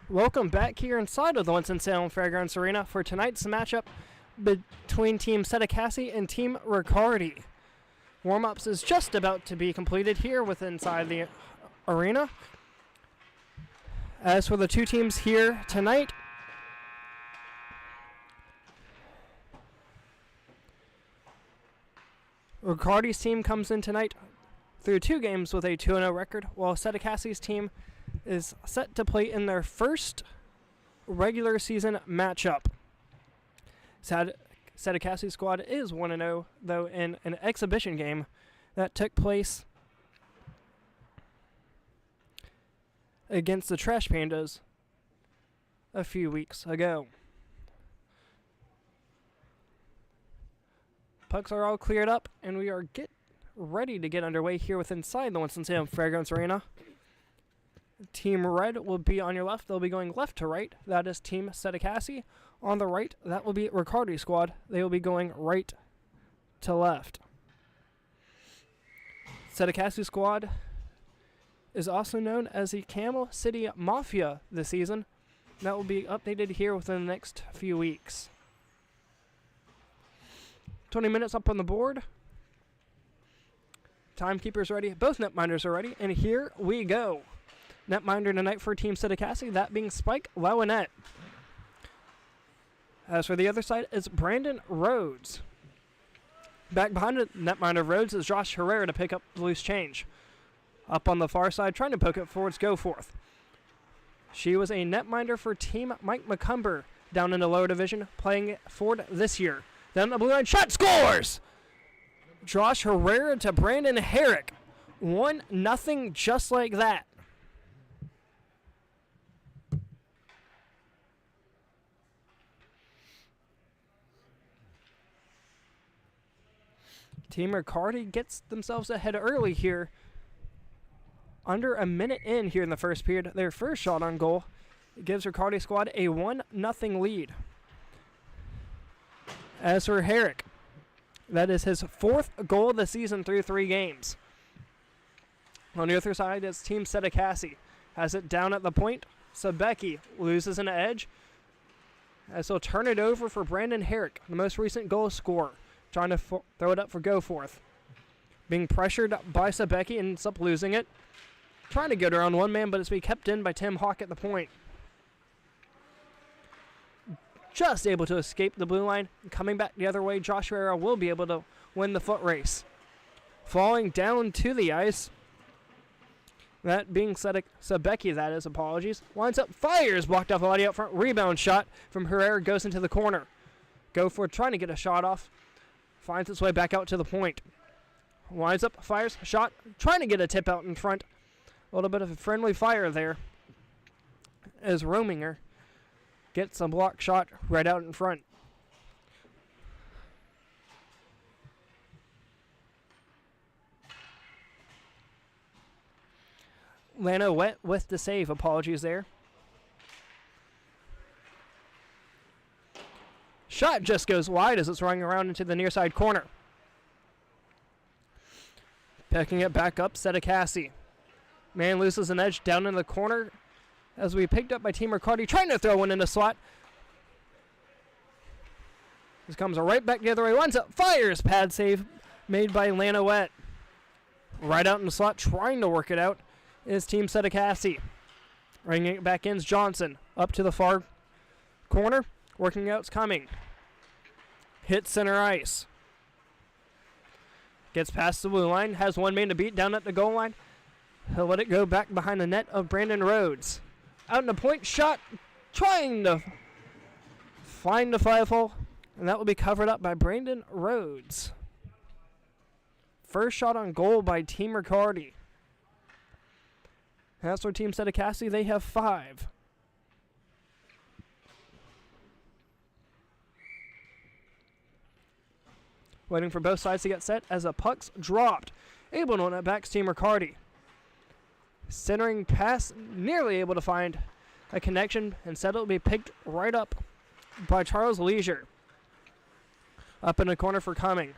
Welcome back here inside of the Winston-Salem Fairgrounds Arena for tonight's matchup between Team Settacasi and Team Riccardi. Warm-ups is just about to be completed here inside the arena. As for the two teams here tonight, Riccardi's team comes in tonight through two games with a 2-0 record, while Settacasi's team is set to play in their first regular season matchup. Settacasi squad is 1-0, though, in an exhibition game that took place against the Trash Pandas a few weeks ago. Pucks are all cleared up, and we are ready to get underway here inside the Winston-Salem Fairgrounds Arena. Team Red will be on your left. They'll be going left to right. That is Team Settacasi. On the right, that will be Riccardi squad. They will be going right to left. Settacasi squad is also known as the Camel City Mafia this season. That will be updated here within the next few weeks. 20 minutes up on the board. Timekeeper's ready. Both netminders are ready. And here we go. Netminder tonight for Team Settacasi, that being Spike Lawanette. As for the other side, it's Brandon Rhodes. Back behind it, netminder Rhodes is Josh Herrera to pick up the loose change. Up on the far side, trying to poke it forwards, Goforth. She was a netminder for Team Mike McCumber down in the lower division, playing forward this year. Then the blue line shot scores! Josh Herrera to Brandon Herrick. 1-0 just like that. Team Riccardi gets themselves ahead early here. Under a minute in here in the first period, their first shot on goal gives Riccardi squad a 1-0 lead. As for Herrick, that is his fourth goal of the season through 3 games. On the other side, it's Team Settacasi. Has it down at the point. Sebecki loses an edge, as he'll turn it over for Brandon Herrick, the most recent goal scorer. Trying to throw it up for Goforth. Being pressured by Sebecki and ends up losing it. Trying to get around one man, but it's being kept in by Tim Hawk at the point. Just able to escape the blue line. Coming back the other way, Josh Herrera will be able to win the foot race. Falling down to the ice. That being Sebecki, that is, apologies. Winds up, fires, blocked off the body out front. Rebound shot from Herrera goes into the corner. Goforth trying to get a shot off. Finds its way back out to the point. Winds up, fires, shot, trying to get a tip out in front. A little bit of a friendly fire there as Rominger gets a block shot right out in front. Lano Wet with the save, apologies there. Shot just goes wide as it's running around into the near side corner. Picking it back up, Settacasi. Man loses an edge down in the corner as we picked up by Team Riccardi, trying to throw one in the slot. This comes right back the other way, winds up, fires, pad save made by Lana Wet. Right out in the slot, trying to work it out is Team Settacasi. Bringing it back in is Johnson, up to the far corner. Working out's coming. Hits center ice. Gets past the blue line. Has one man to beat down at the goal line. He'll let it go back behind the net of Brandon Rhodes. Out in the point shot. Trying to find the 5-hole. And that will be covered up by Brandon Rhodes. First shot on goal by Team Riccardi. As for Team Settacasi, they have 5. Waiting for both sides to get set as a puck's dropped. Able to win it back to Team Riccardi. Centering pass, nearly able to find a connection. Instead, it will be picked right up by Charles Leisure. Up in the corner for Cumming.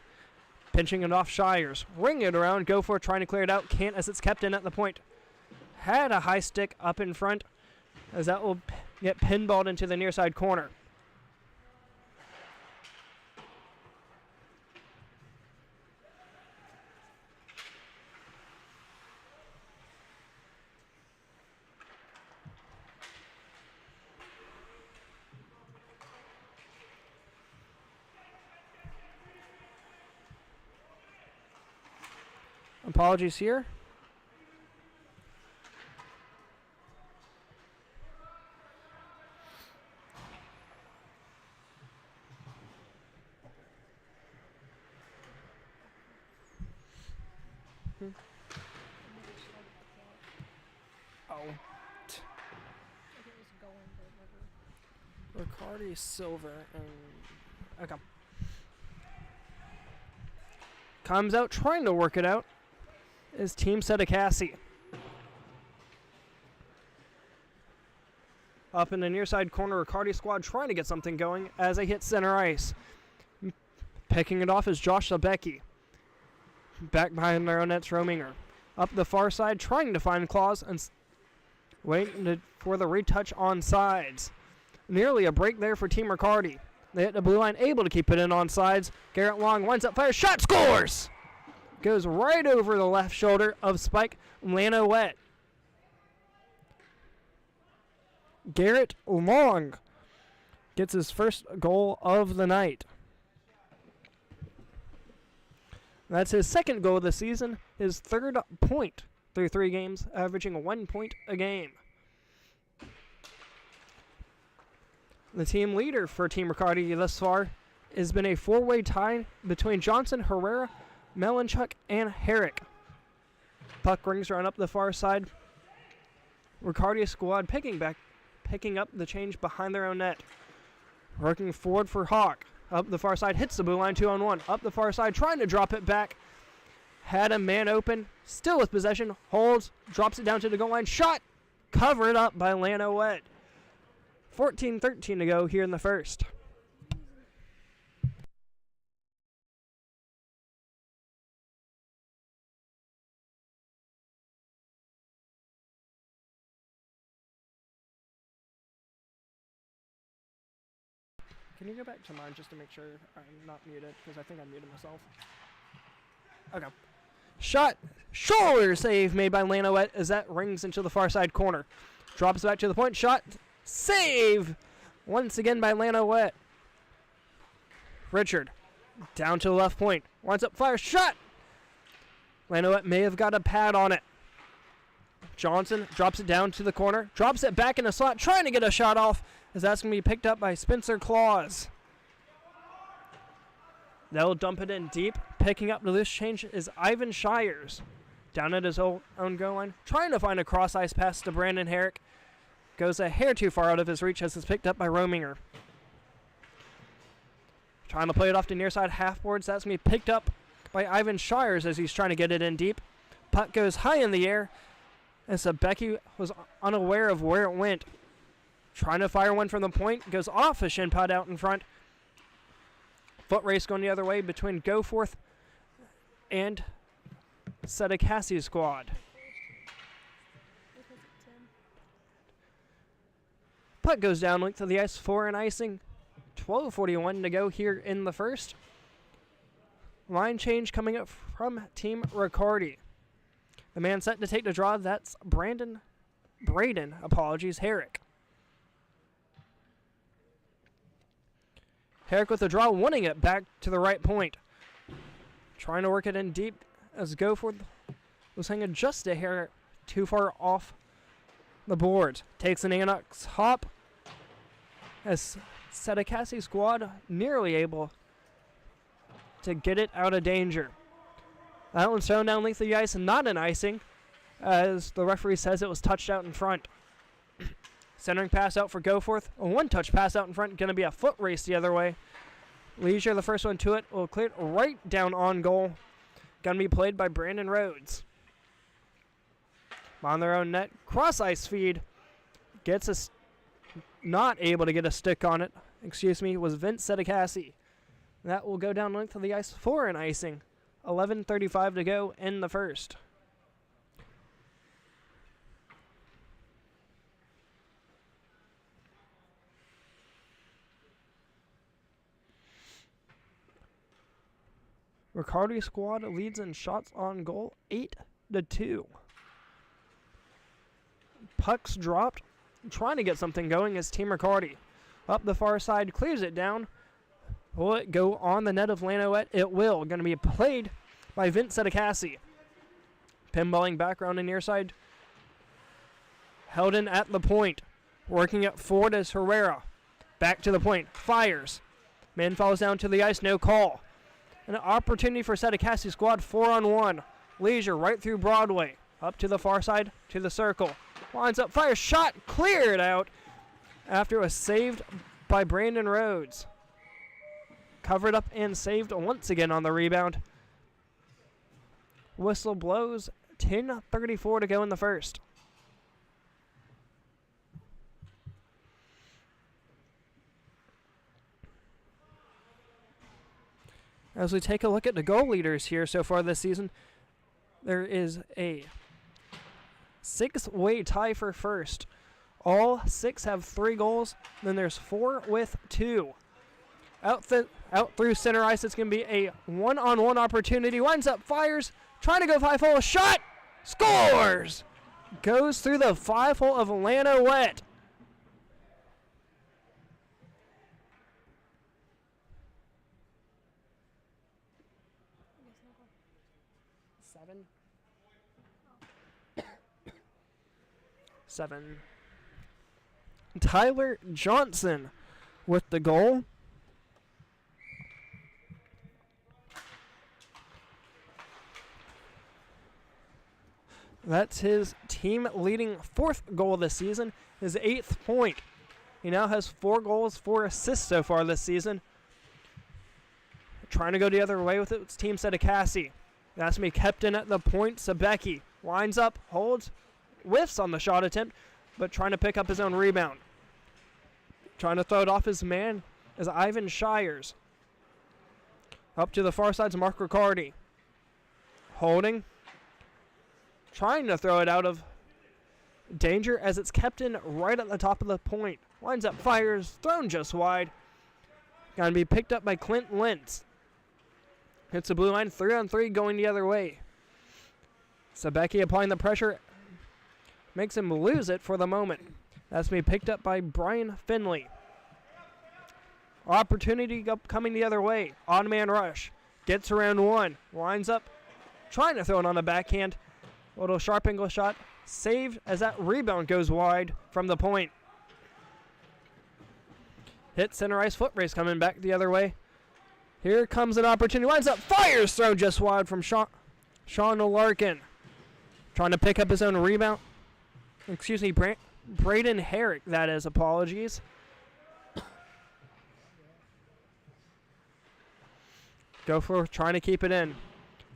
Pinching it off Shires. Ring it around. Goforth trying to clear it out. Can't as it's kept in at the point. Had a high stick up in front. as that will get pinballed into the near side corner. Apologies here. Oh. Riccardi, Silver, and... Okay. Comes out trying to work it out is Team Settacasi. Up in the near side corner, Riccardi squad trying to get something going as they hit center ice. Picking it off is Josh Lebecki. Back behind their own net's Rominger. Up the far side, trying to find Claus and waiting for the retouch on sides. Nearly a break there for Team Riccardi. They hit the blue line, able to keep it in on sides. Garrett Long winds up, fires, shot, scores! Goes right over the left shoulder of Spike Lanowet. Garrett Long gets his first goal of the night. That's his second goal of the season, his third point through 3 games, averaging 1 point a game. The team leader for Team Riccardi thus far has been a 4-way tie between Johnson, Herrera, Melanchuk, and Herrick. Puck rings around up the far side. Riccardi squad picking up the change behind their own net. Working forward for Hawk. Up the far side, hits the blue line 2-on-1. Up the far side, trying to drop it back. Had a man open, still with possession, holds, drops it down to the goal line, shot, covered up by Lanowet. 14-13 to go here in the first. Can you go back to mine just to make sure I'm not muted? Because I think I muted myself. Okay. Shot. Shoulder save made by Lanowet as that rings into the far side corner. Drops back to the point. Shot. Save. Once again by Lanowet. Richard. Down to the left point. Winds up, fire. Shot. Lanowet may have got a pad on it. Johnson drops it down to the corner. Drops it back in the slot. Trying to get a shot off. As that's going to be picked up by Spencer Claus. They'll dump it in deep. Picking up the loose change is Ivan Shires. Down at his own goal line. Trying to find a cross ice pass to Brandon Herrick. Goes a hair too far out of his reach as it's picked up by Rominger. Trying to play it off to near side half boards. That's going to be picked up by Ivan Shires as he's trying to get it in deep. Puck goes high in the air. And Becky was unaware of where it went. Trying to fire one from the point. Goes off a shin pad out in front. Foot race going the other way between Goforth and Settacasi squad. Puck goes down length of the ice for an icing. 12:41 to go here in the first. Line change coming up from Team Riccardi. The man set to take the draw, that's Braden, Herrick. Herrick with the draw, wanting it back to the right point. Trying to work it in deep as Goforth was hanging just a hair too far off the board. Takes an Anox hop as Settacasi squad nearly able to get it out of danger. That one's thrown down length of the ice and not an icing, as the referee says it was touched out in front. Centering pass out for Goforth. A one-touch pass out in front, going to be a foot race the other way. Leisure, the first one to it, will clear it right down on goal. Going to be played by Brandon Rhodes. On their own net, cross ice feed. Gets us not able to get a stick on it. Was Vince Settacasi. That will go down length of the ice for an icing. 11:35 to go in the first. Riccardi squad leads in shots on goal 8-2. Pucks dropped. Trying to get something going is Team Riccardi. Up the far side, clears it down. Will it go on the net of Lanowet? It will. Going to be played by Settacasi. Pinballing back around the near side. Held in at the point. Working it forward is Herrera. Back to the point. Fires. Man falls down to the ice. No call. An opportunity for Settacasi squad 4-on-1. Leisure right through Broadway. Up to the far side. To the circle. Lines up. Fire. Shot. Cleared out. After it was saved by Brandon Rhodes. Covered up and saved once again on the rebound. Whistle blows. 10:34 to go in the first. As we take a look at the goal leaders here so far this season, there is a 6-way tie for first. All 6 have 3 goals. Then there's 4 with 2. Out through center ice, it's going to be a 1-on-1 opportunity. Winds up, fires, trying to go 5-hole, shot, scores! Goes through the 5-hole of Lanowet. Seven. Tyler Johnson with the goal. That's his team leading 4th goal this season, his 8th point. He now has 4 goals, 4 assists so far this season. Trying to go the other way with it, it's Team Settacasi. That's me kept in at the point. Sebecki lines up, holds, whiffs on the shot attempt, but trying to pick up his own rebound. Trying to throw it off his man is Ivan Shires. Up to the far side's Mark Riccardi. Holding. Trying to throw it out of danger as it's kept in right at the top of the point. Lines up, fires, thrown just wide. Going to be picked up by Clint Lentz. Hits the blue line, 3-on-3 going the other way. Sebecki applying the pressure. Makes him lose it for the moment. That's me picked up by Brian Finley. Opportunity coming the other way. Odd man rush. Gets around 1. Lines up. Trying to throw it on the backhand. Little sharp angle shot. Saved as that rebound goes wide from the point. Hit center ice, foot race coming back the other way. Here comes an opportunity. Lines up. Fires thrown just wide from Sean Larkin. Trying to pick up his own rebound. Excuse me, Braden Herrick, that is. Apologies. Go for trying to keep it in.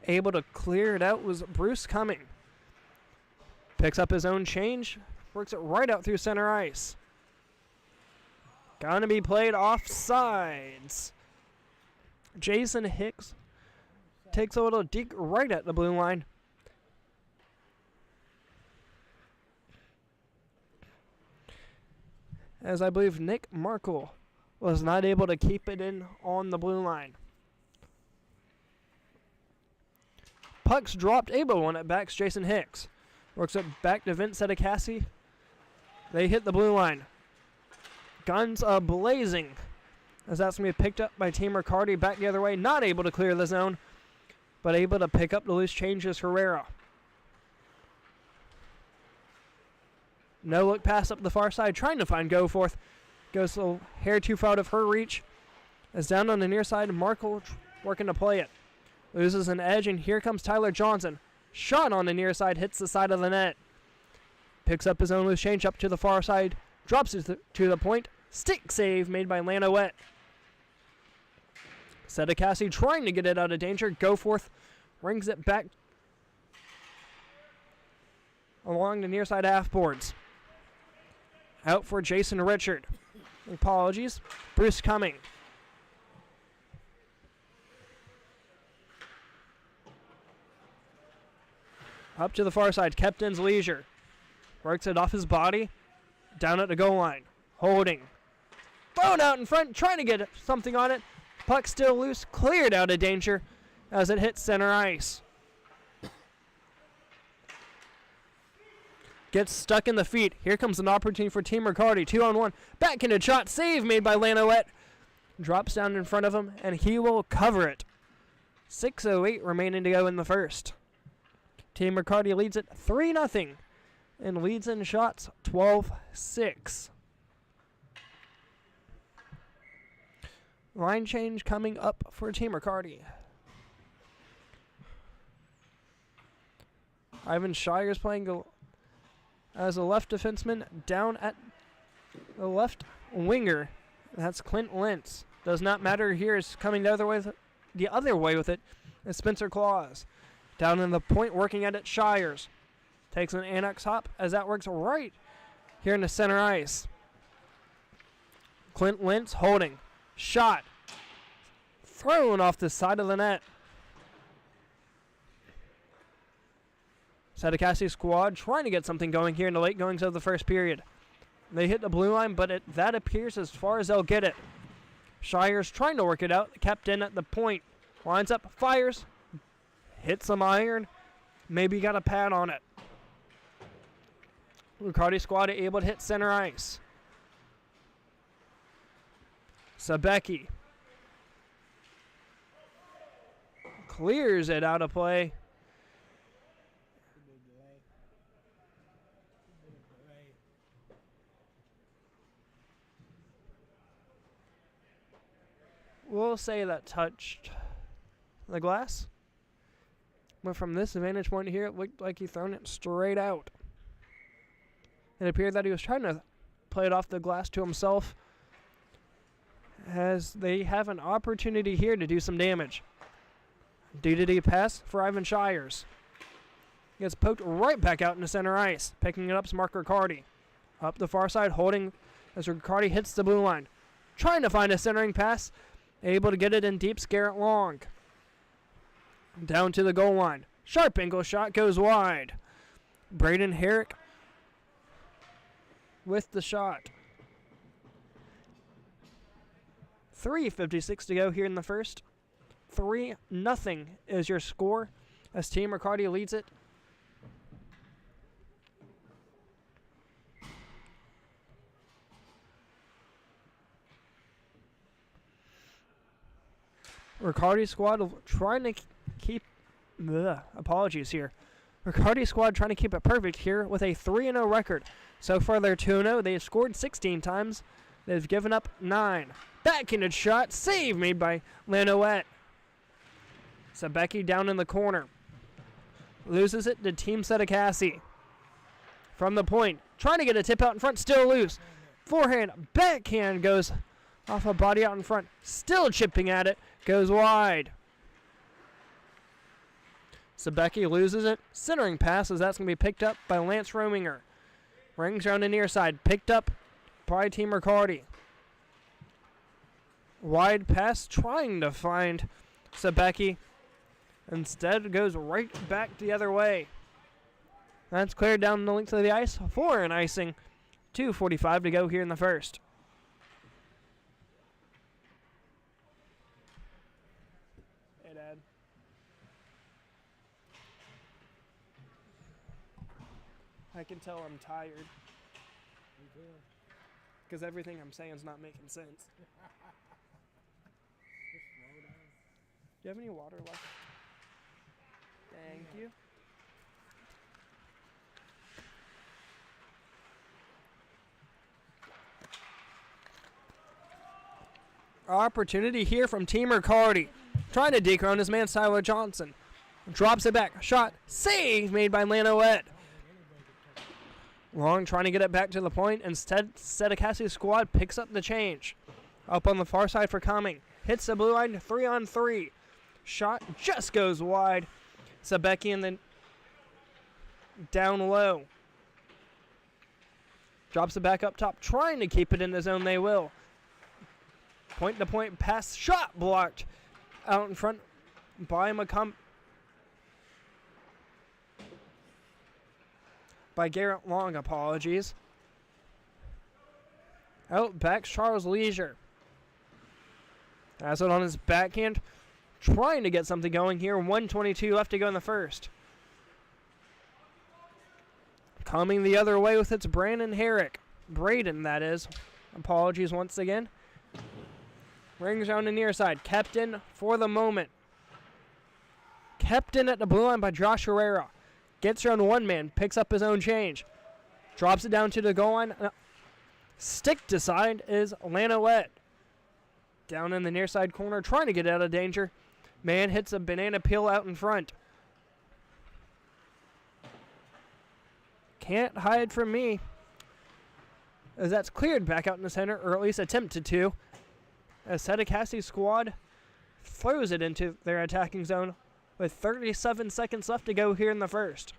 Able to clear it out was Bruce Cumming. Picks up his own change. Works it right out through center ice. Gonna be played offsides. Jason Hicks takes a little deke right at the blue line. As I believe Nick Markle was not able to keep it in on the blue line. Puck's dropped, able to win it back. Jason Hicks works it back to Settacasi. They hit the blue line. Guns blazing. As that's going to be picked up by Team Riccardi back the other way. Not able to clear the zone, but able to pick up the loose changes Herrera. No look pass up the far side, trying to find Goforth. Goes a hair too far out of her reach. As down on the near side, Markle working to play it. Loses an edge, and here comes Tyler Johnson. Shot on the near side, hits the side of the net. Picks up his own loose change up to the far side. Drops it to the point. Stick save made by Lanowet. Settacasi trying to get it out of danger. Goforth rings it back along the near side half boards. Out for Jason Richard. Apologies. Bruce Cumming. Up to the far side. Captain's Leisure. Works it off his body. Down at the goal line. Holding. Thrown out in front. Trying to get something on it. Puck still loose. Cleared out of danger. as it hits center ice. Gets stuck in the feet. Here comes an opportunity for Team Riccardi. 2-on-1. Backhanded shot. Save made by Lanowette. Drops down in front of him, and he will cover it. 6:08 remaining to go in the first. Team Riccardi leads it 3-0 and leads in shots 12-6. Line change coming up for Team Riccardi. Ivan Shires playing as a left defenseman down at the left winger. That's Clint Lentz. Does not matter here. Is coming the other way with it is Spencer Claus. Down in the point, working at it, Shires. Takes an annex hop as that works right here in the center ice. Clint Lentz holding. Shot. Thrown off the side of the net. Settacasi squad trying to get something going here in the late goings of the first period. They hit the blue line, but that appears as far as they'll get it. Shires trying to work it out. Kept in at the point. Lines up, fires. Hits some iron. Maybe got a pad on it. Riccardi squad able to hit center ice. Settacasi clears it out of play. We'll say that touched the glass. But from this vantage point here, it looked like he thrown it straight out. It appeared that he was trying to play it off the glass to himself, as they have an opportunity here to do some damage. D-to-D pass for Ivan Shires. Gets poked right back out into center ice. Picking it up is Mark Riccardi. Up the far side, holding as Riccardi hits the blue line. Trying to find a centering pass. Able to get it in deep, Garrett Long. Down to the goal line. Sharp angle shot goes wide. Braden Herrick with the shot. 3:56 to go here in the first. 3-0 is your score as Team Riccardi leads it. Riccardi squad trying to keep... apologies here. Riccardi squad trying to keep it perfect here with a 3-0 record. So far they're 2-0. They've scored 16 times. They've given up 9. Backhanded shot. Save made by Lanowette. Settacasi down in the corner. Loses it to Team Settacasi. From the point. Trying to get a tip out in front. Still loose. Forehand. Backhand goes off a body out in front. Still chipping at it. Goes wide. Settacasi loses it. Centering pass as that's going to be picked up by Lance Rominger. Rings around the near side. Picked up by Team Riccardi. Wide pass trying to find Settacasi. Instead goes right back the other way. That's cleared down the length of the ice for an icing. 2:45 to go here in the first. Hey, Dad. I can tell I'm tired. Because everything I'm saying is not making sense. Do you have any water left? Thank you. Opportunity here from Team Riccardi. Trying to decron his man, Siler Johnson. Drops it back. Shot. Save made by Lanowette. Long trying to get it back to the point. Instead, Settacasi's squad picks up the change. Up on the far side for Cumming. Hits the blue line 3-on-3. Shot just goes wide. Settacasi and then down low. Drops it back up top. Trying to keep it in the zone. They will. Point to point pass. Shot blocked out in front by by Garrett Long, apologies. Out back Charles Leisure. Has it on his backhand. trying to get something going here. 1:22 left to go in the first. Coming the other way with its Brandon Herrick. Braden, that is. Apologies once again. Rings around the near side. Kept in for the moment. Kept in at the blue line by Josh Herrera. Gets around one man. Picks up his own change. Drops it down to the goal line. Stick to side is Lanowet. Down in the near side corner. Trying to get out of danger. Man hits a banana peel out in front. Can't hide from me. As that's cleared back out in the center, or at least attempted to. As Settacasi squad throws it into their attacking zone with 37 seconds left to go here in the first.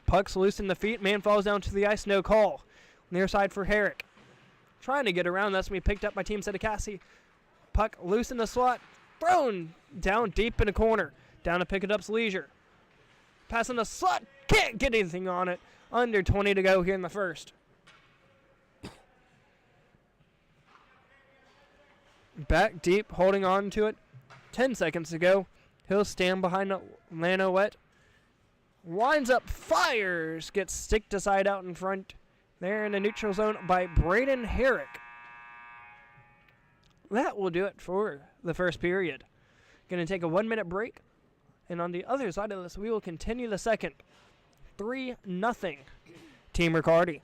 Puck's loose in the feet. Man falls down to the ice. No call. Near side for Herrick. Trying to get around. That's me picked up by Team Settacasi. Puck loose in the slot. Thrown down deep in the corner. Down to pick it up's Leisure. Passing the slot. Can't get anything on it. Under 20 to go here in the first. Back deep, holding on to it. 10 seconds to go. He'll stand behind Lanowet. Winds up, fires. Gets stick to side out in front. There in the neutral zone by Braden Herrick. That will do it for the first period. Going to take a 1-minute break. And on the other side of this, we will continue the second. 3-0. Team Riccardi.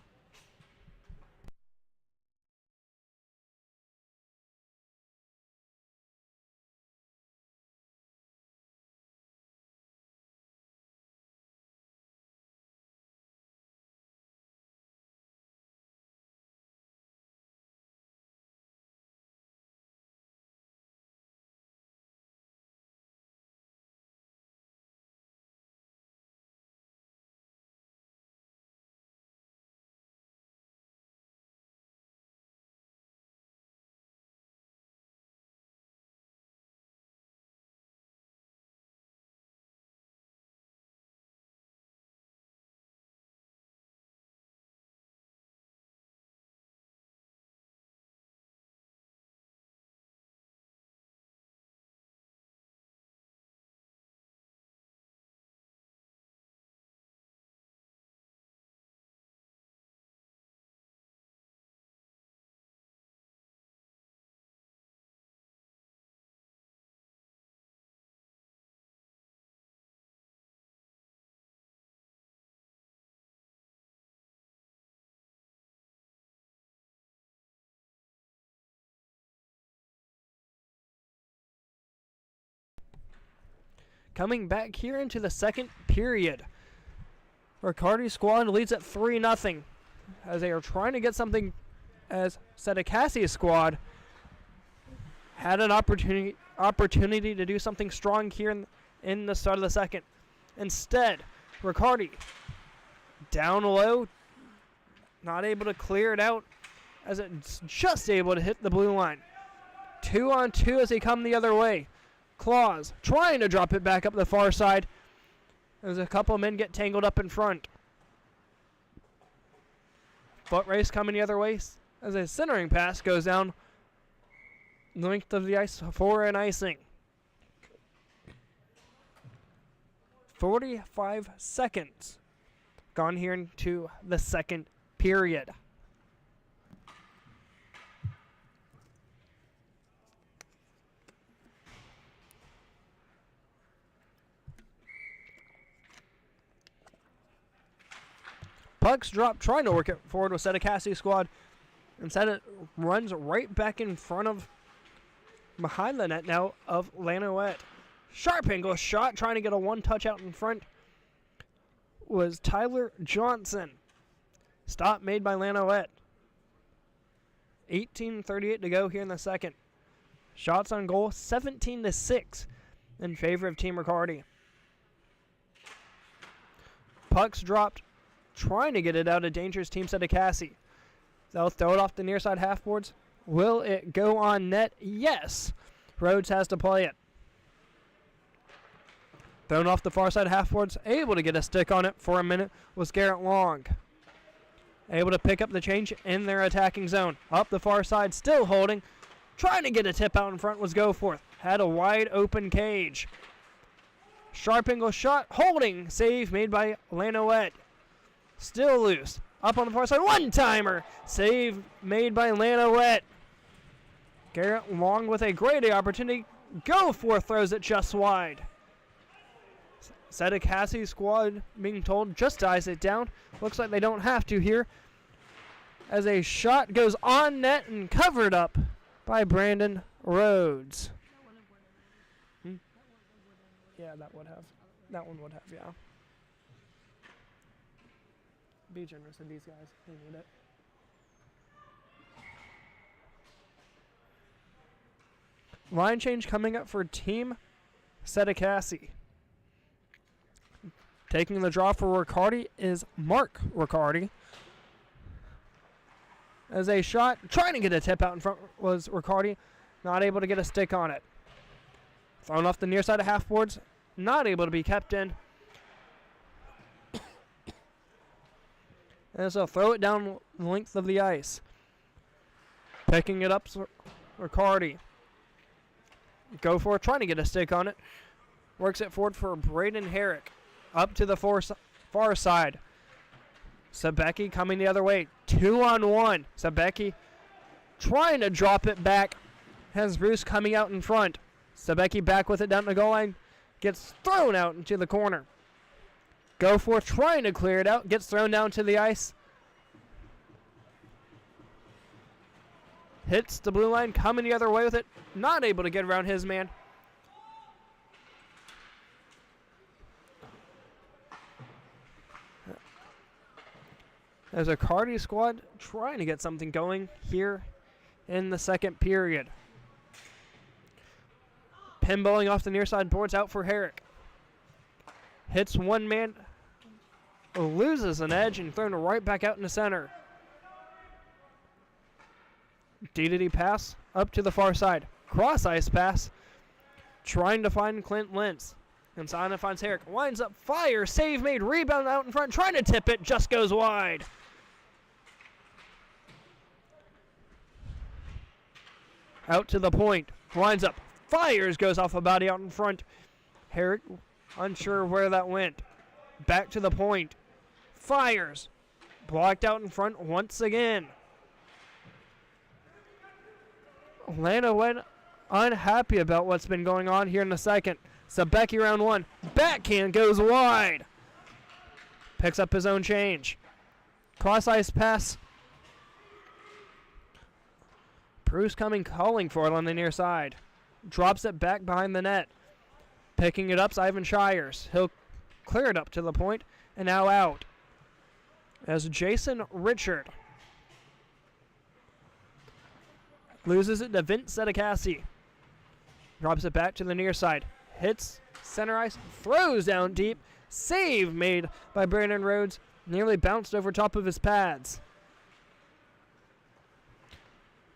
Coming back here into the second period. Riccardi squad leads at 3-0 as they are trying to get something, as Settacasi's squad had an opportunity to do something strong here in the start of the second. Instead, Riccardi down low, not able to clear it out as it's just able to hit the blue line. 2-on-2 as they come the other way. Claus trying to drop it back up the far side as a couple of men get tangled up in front. Foot race coming the other way as a centering pass goes down the length of the ice for an icing. 45 seconds gone here into the second period. Puck's drop, trying to work it forward with Settacasi squad. Instead, it runs right back in front of, behind the net now, of Lanowet. Sharp angle shot, trying to get a one-touch out in front, was Tyler Johnson. Stop made by Lanowet. 18:38 to go here in the second. Shots on goal, 17-6 in favor of Team Riccardi. Puck's dropped, trying to get it out of dangerous Team Settacasi. They'll throw it off the near side half boards. Will it go on net? Yes. Rhodes has to play it. Thrown off the far side half boards. Able to get a stick on it for a minute was Garrett Long. Able to pick up the change in their attacking zone. Up the far side, still holding. trying to get a tip out in front was Goforth. Had a wide open cage. Sharp angle shot, holding, save made by Lanowette. Still loose. Up on the far side, one-timer. Save made by Lanowette. Garrett Long with a great opportunity. Goforth throws it just wide. Settacasi squad being told just to ice it down. Looks like they don't have to here, as a shot goes on net and covered up by Brandon Rhodes. Yeah, that would have. That one would have, yeah. Be generous with these guys. They need it. Line change coming up for Team Settacasi. Taking the draw for Riccardi is Mark Riccardi. As a shot, trying to get a tip out in front was Riccardi. Not able to get a stick on it. Thrown off the near side of half boards. Not able to be kept in. And so throw it down the length of the ice. Picking it up, Riccardi. Goforth trying to get a stick on it. Works it forward for Braden Herrick. Up to the far side. Sebecki coming the other way. 2-on-1. Sebecki trying to drop it back. Has Bruce coming out in front. Sebecki back with it down the goal line. Gets thrown out into the corner. Goforth trying to clear it out. Gets thrown down to the ice. Hits the blue line. Coming the other way with it. Not able to get around his man. There's a Riccardi squad trying to get something going here in the second period. Pinballing off the near side boards out for Herrick. Hits one man, loses an edge, and thrown right back out in the center. D-to-D pass up to the far side. Cross ice pass. Trying to find Clint Lentz. Inside finds Herrick. Winds up, fire, save made, rebound out in front. Trying to tip it, just goes wide. Out to the point. Winds up, fires, goes off a body out in front. Herrick unsure where that went. Back to the point. Fires. Blocked out in front once again. Atlanta went unhappy about what's been going on here in the second. Sebecki round one. Backhand goes wide. Picks up his own change. Cross ice pass. Bruce coming, calling for it on the near side. Drops it back behind the net. Picking it up is Ivan Shires. He'll clear it up to the point and now out. As Jason Richard loses it to Vince Settacasi. Drops it back to the near side. Hits center ice. Throws down deep. Save made by Brandon Rhodes. Nearly bounced over top of his pads.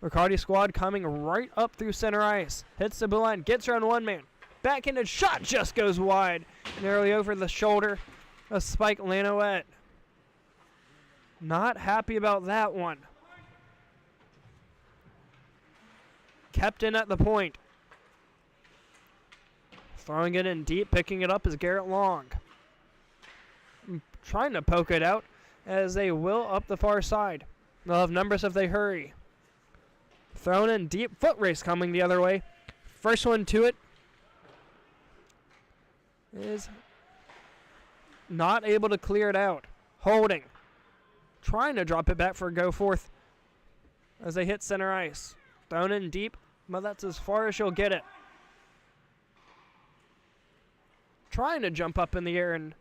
Riccardi squad coming right up through center ice. Hits the blue line. Gets around one man. Backhanded shot just goes wide. Nearly over the shoulder of Spike Lanowette. Not happy about that one. Kept in at the point. Throwing it in deep. Picking it up is Garrett Long. Trying to poke it out as they will up the far side. They'll have numbers if they hurry. Thrown in deep. Foot race coming the other way. First one to it is not able to clear it out. Holding. Trying to drop it back for Goforth as they hit center ice. Thrown in deep, but that's as far as she'll get it. Trying to jump up in the air and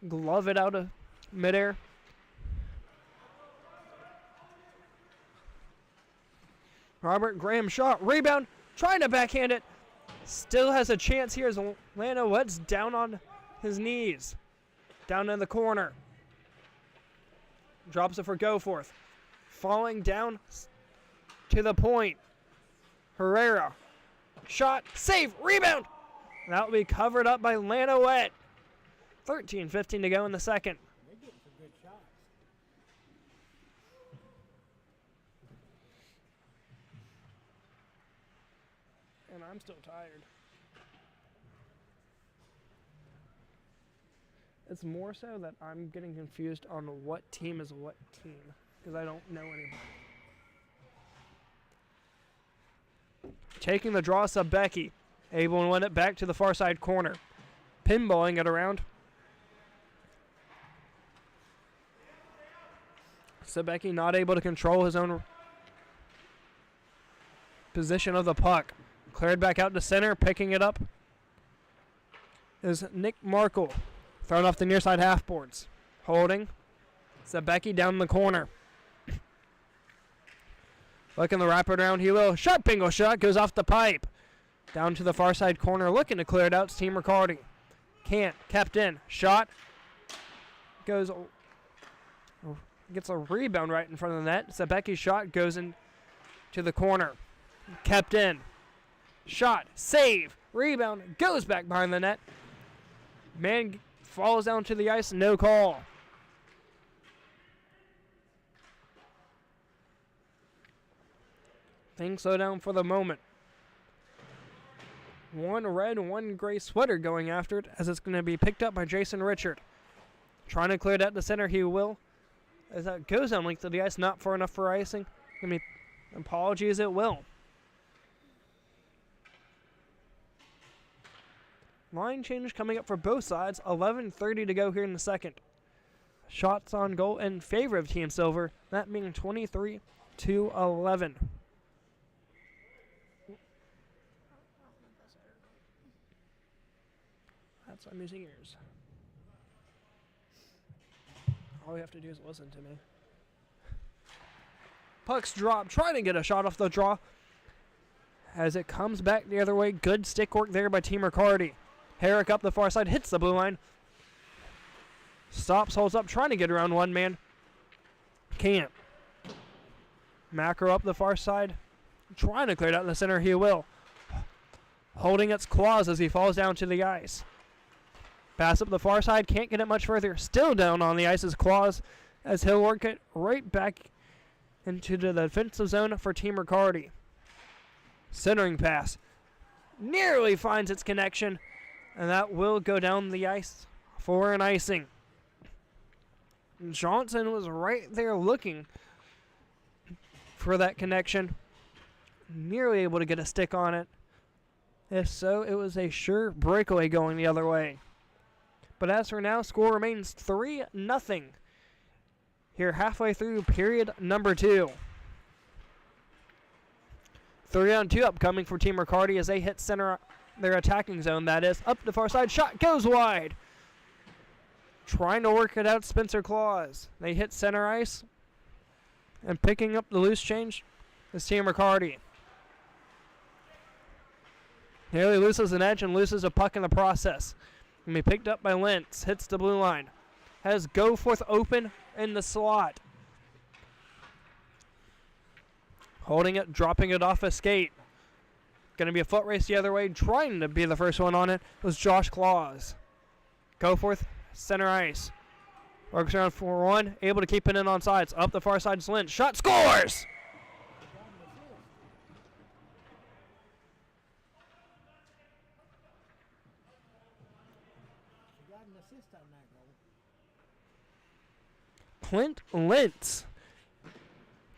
glove it out of midair. Robert Graham shot. Rebound. Trying to backhand it. Still has a chance here as Lanowette's down on his knees. Down in the corner. Drops it for Goforth. Falling down to the point. Herrera. Shot. Save. Rebound. That will be covered up by Lanowette. 13:15 to go in the second. They're getting some good shots. And I'm still tired. It's more so that I'm getting confused on what team is what team, because I don't know anymore. Taking the draw, Settacasi, able to win it back to the far side corner. Pinballing it around. Settacasi not able to control his own position of the puck. Cleared back out to center, picking it up is Nick Markle. Thrown off the near side half boards. Holding. Settacasi down in the corner. Looking to wrap it around, he will. Shot, bingo shot, goes off the pipe. Down to the far side corner, looking to clear it out. It's Team Riccardi. Can't, kept in. Shot. Goes, gets a rebound right in front of the net. Settacasi's shot goes in to the corner. Kept in. Shot, save, rebound, goes back behind the net. Man falls down to the ice, no call. Things slow down for the moment. One red, one gray sweater going after it as it's going to be picked up by Jason Richard. Trying to clear that to center, he will. As that goes down length of the ice, not far enough for icing. Apologies, it will. Line change coming up for both sides. 11:30 to go here in the second. Shots on goal in favor of Team Silver. That being 23-11. That's why I'm using ears. All you have to do is listen to me. Puck's drop, trying to get a shot off the draw. As it comes back the other way, good stick work there by Team Riccardi. Herrick up the far side, hits the blue line. Stops, holds up, trying to get around one man. Can't. Macro up the far side, trying to clear it out in the center, he will. Holding its claws as he falls down to the ice. Pass up the far side, can't get it much further. Still down on the ice's claws as he'll work it right back into the defensive zone for Team Riccardi. Centering pass. Nearly finds its connection, and that will go down the ice for an icing. Johnson was right there looking for that connection. Nearly able to get a stick on it. If so, it was a sure breakaway going the other way. But as for now, score remains 3-0. Here halfway through period number 2. 3-on-2 upcoming for Team Riccardi as they hit center, their attacking zone, that is. Up the far side, shot goes wide. Trying to work it out, Spencer Claus. They hit center ice. And picking up the loose change is Team Riccardi. Nearly loses an edge and loses a puck in the process. Can be picked up by Lentz. Hits the blue line. Has Goforth open in the slot. Holding it, dropping it off a skate. Going to be a foot race the other way. Trying to be the first one on it was Josh Claus. Goforth, center ice. Works around 4-1. Able to keep it in on sides. Up the far side, Lentz. Shot, scores! Clint Lentz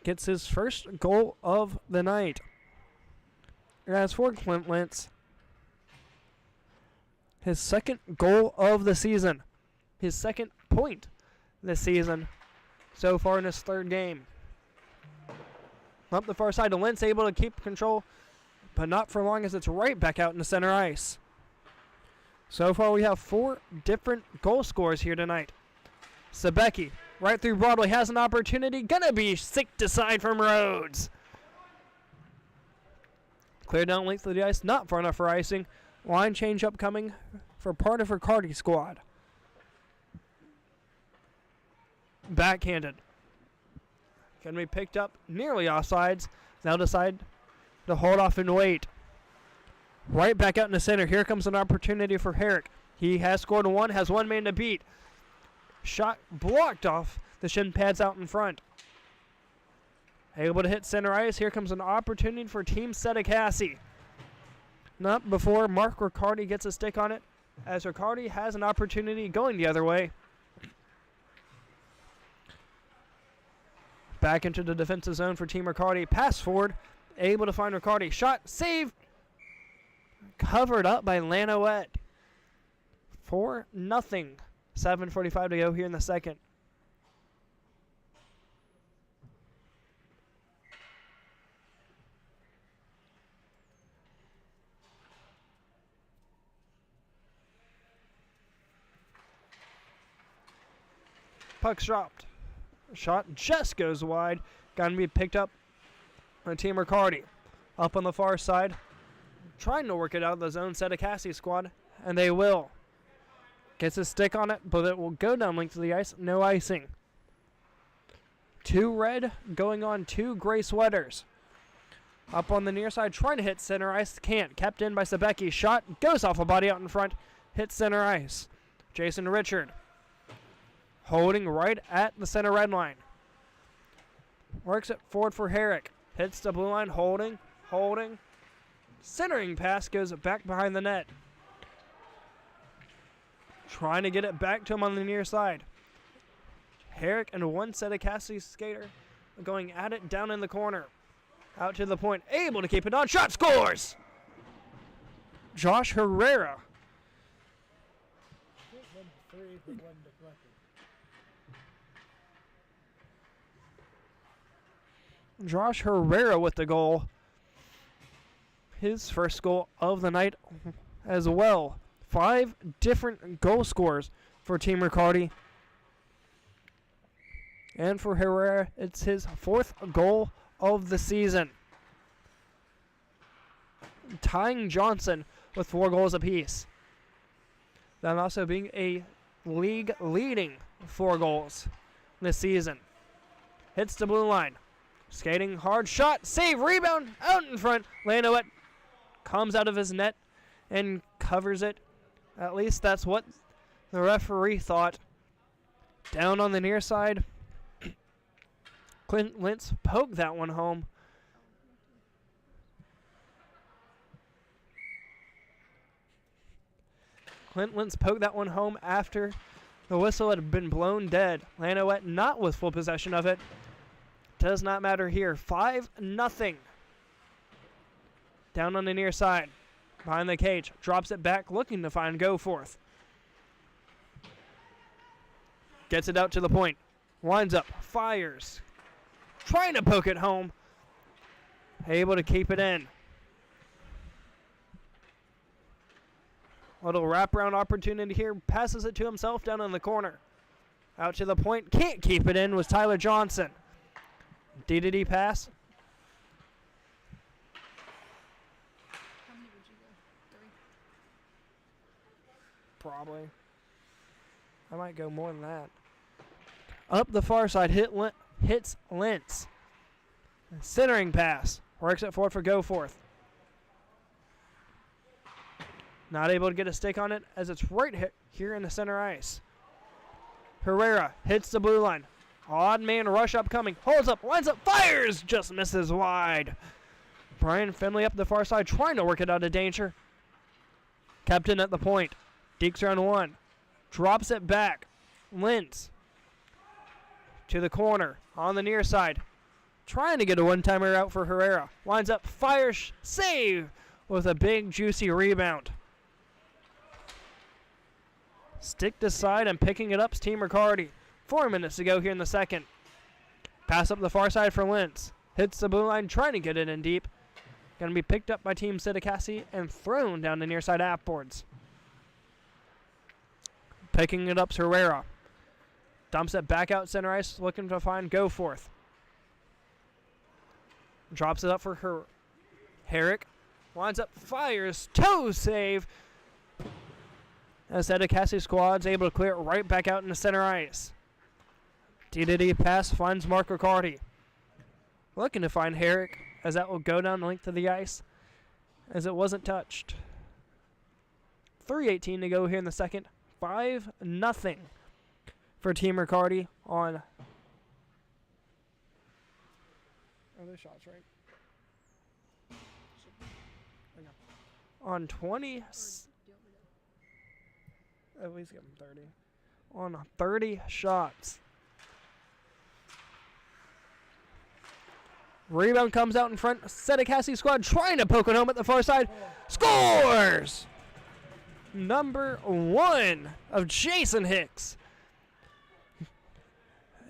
gets his first goal of the night. And as for Clint Lentz, his second goal of the season. His second point this season so far in his third game. Up the far side to Lentz, able to keep control, but not for long as it's right back out in the center ice. So far we have 4 different goal scorers here tonight. Settacasi, right through Broadway, has an opportunity. Gonna be sick to side from Rhodes. Clear down length of the ice, not far enough for icing. Line change upcoming for part of Riccardi's squad. Backhanded. Can be picked up nearly offsides. Now decide to hold off and wait. Right back out in the center. Here comes an opportunity for Herrick. He has scored 1, has 1 man to beat. Shot blocked off the shin pads out in front. Able to hit center ice. Here comes an opportunity for Team Settacasi. Not before Mark Riccardi gets a stick on it, as Riccardi has an opportunity going the other way. Back into the defensive zone for Team Riccardi. Pass forward, able to find Riccardi. Shot, save, covered up by Lanowet. 4-0. 7:45 to go here in the second. Puck's dropped. Shot just goes wide. Got to be picked up by Team Riccardi. Up on the far side. Trying to work it out of the zone. Settacasi squad. And they will. Gets a stick on it, but it will go down length of the ice. No icing. 2 red going on 2 gray sweaters. Up on the near side. Trying to hit center ice. Can't. Kept in by Sebecki. Shot. Goes off a body out in front. Hits center ice. Jason Richard. Holding right at the center red line. Works it forward for Herrick. Hits the blue line. Holding. Centering pass goes back behind the net. Trying to get it back to him on the near side. Herrick and one Settacasi skater going at it down in the corner. Out to the point. Able to keep it on. Shot scores! Josh Herrera. Josh Herrera with the goal. His first goal of the night as well. 5 different goal scorers for Team Riccardi. And for Herrera, it's his 4th goal of the season. Tying Johnson with 4 goals apiece. Then also being a league leading 4 goals this season. Hits the blue line. Skating hard, shot, save, rebound, out in front. Lanowet comes out of his net and covers it. At least that's what the referee thought. Down on the near side. Clint Lintz poked that one home. Clint Lintz poked that one home after the whistle had been blown dead. Lanowet not with full possession of it. Does not matter here. 5-0. Down on the near side. Behind the cage. Drops it back. Looking to find Goforth. Gets it out to the point. Winds up. Fires. Trying to poke it home. Able to keep it in. Little wraparound opportunity here. Passes it to himself down in the corner. Out to the point. Can't keep it in was Tyler Johnson. D-to-D pass. How many would you go? 3? Probably. I might go more than that. Up the far side, hits Lintz. Centering pass. Works it forward for Goforth. Not able to get a stick on it as it's right here in the center ice. Herrera hits the blue line. Odd man rush upcoming. Holds up, lines up, fires! Just misses wide. Brian Finley up the far side trying to work it out of danger. Captain at the point. Deeks around 1. Drops it back. Lintz. To the corner. On the near side. Trying to get a one-timer out for Herrera. Lines up, fires, save! With a big juicy rebound. Stick to side and picking it up is Team Riccardi. 4 minutes to go here in the second. Pass up the far side for Lintz. Hits the blue line, trying to get it in deep. Going to be picked up by Team Settacasi and thrown down the near side outboards. Picking it up is Herrera. Dumps it back out center ice, looking to find Goforth. Drops it up for Herrick. Winds up, fires, toe save. As Settacasi squad's able to clear it right back out into center ice. D-to-D pass finds Mark Riccardi. Looking to find Herrick as that will go down the length of the ice as it wasn't touched. 3:18 to go here in the second. 5-0 for Team Riccardi on. Are those shots right? Okay. On 20. Or do you want me to? At least give him 30. On 30 shots. Rebound comes out in front. Settacasi squad trying to poke it home at the far side. Scores! Number 1 of Jason Hicks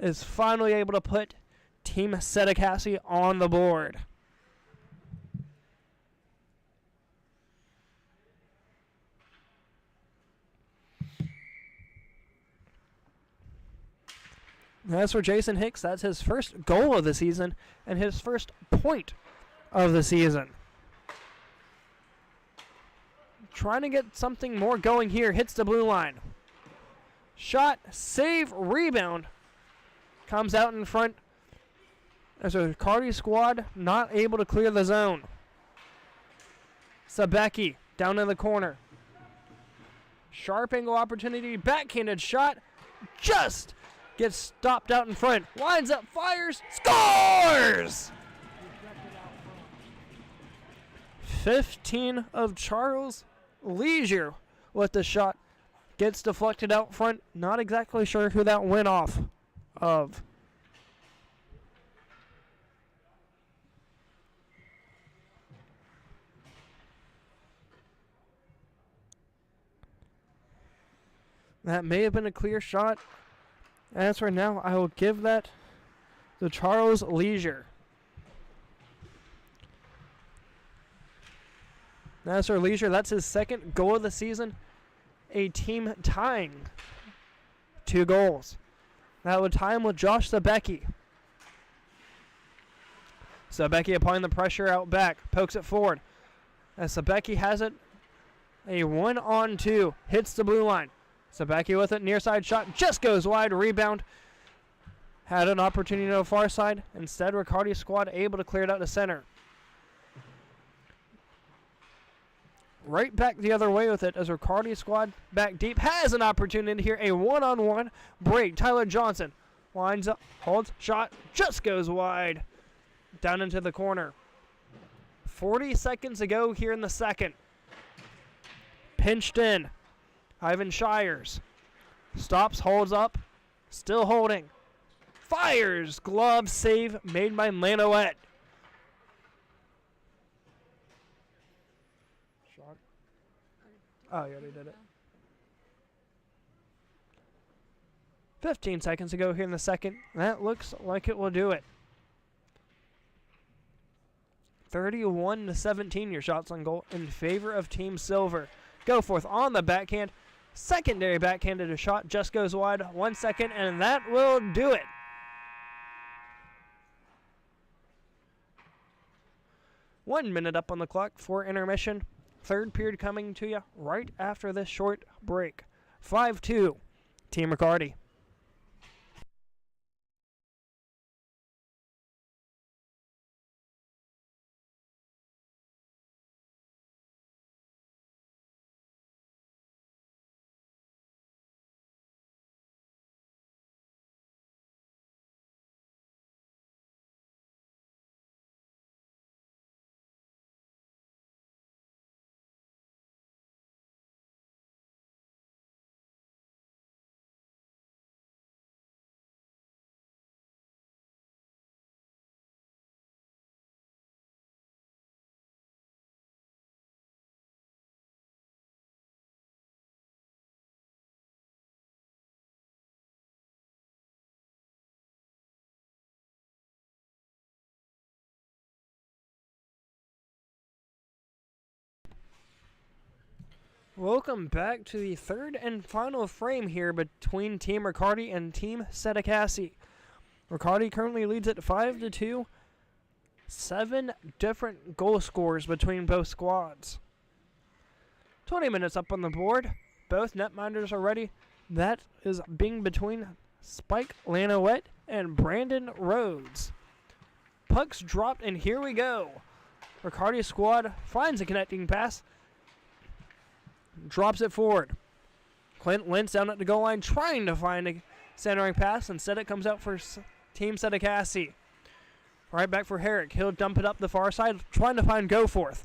is finally able to put Team Settacasi on the board. As for Jason Hicks, that's his first goal of the season and his first point of the season. Trying to get something more going here. Hits the blue line. Shot, save, rebound. Comes out in front. As a Riccardi squad not able to clear the zone. Settacasi down in the corner. Sharp angle opportunity. Backhanded shot. Just gets stopped out in front. Lines up, fires, scores! 15 of Charles Leisure with the shot. Gets deflected out front. Not exactly sure who that went off of. That may have been a clear shot. As for now, I will give that to Charles Leisure. As for Leisure, that's his second goal of the season. A team tying 2 goals. That would tie him with Josh Settacasi. Settacasi applying the pressure out back. Pokes it forward. As Settacasi has it. A 1-on-2. Hits the blue line. Settacasi with it, near side shot, just goes wide, rebound. Had an opportunity to the far side. Instead, Riccardi squad able to clear it out to center. Right back the other way with it as Riccardi squad back deep. Has an opportunity here, a 1-on-1 break. Tyler Johnson lines up, holds, shot, just goes wide. Down into the corner. 40 seconds to go here in the second. Pinched in. Ivan Shires stops, holds up, still holding. Fires, glove save made by Lanowet. Shot. Oh, you already did it. 15 seconds to go here in the second. That looks like it will do it. 31-17 your shots on goal in favor of Team Silver. Goforth on the backhand. Secondary backhanded a shot, just goes wide. 1 second, and that will do it. One minute up on the clock for intermission. Third period coming to you right after this short break. 5-2, Team Riccardi. Welcome back to the third and final frame here between Team Riccardi and Team Settacasi. Riccardi currently leads at 5-2. 7 different goal scores between both squads. 20 minutes up on the board. Both netminders are ready. That is being between Spike Lanowet and Brandon Rhodes. Pucks dropped, and here we go. Riccardi squad finds a connecting pass. Drops it forward. Clint Lentz down at the goal line trying to find a centering pass. Instead it comes out for Team Settacasi. Right back for Herrick. He'll dump it up the far side trying to find Goforth.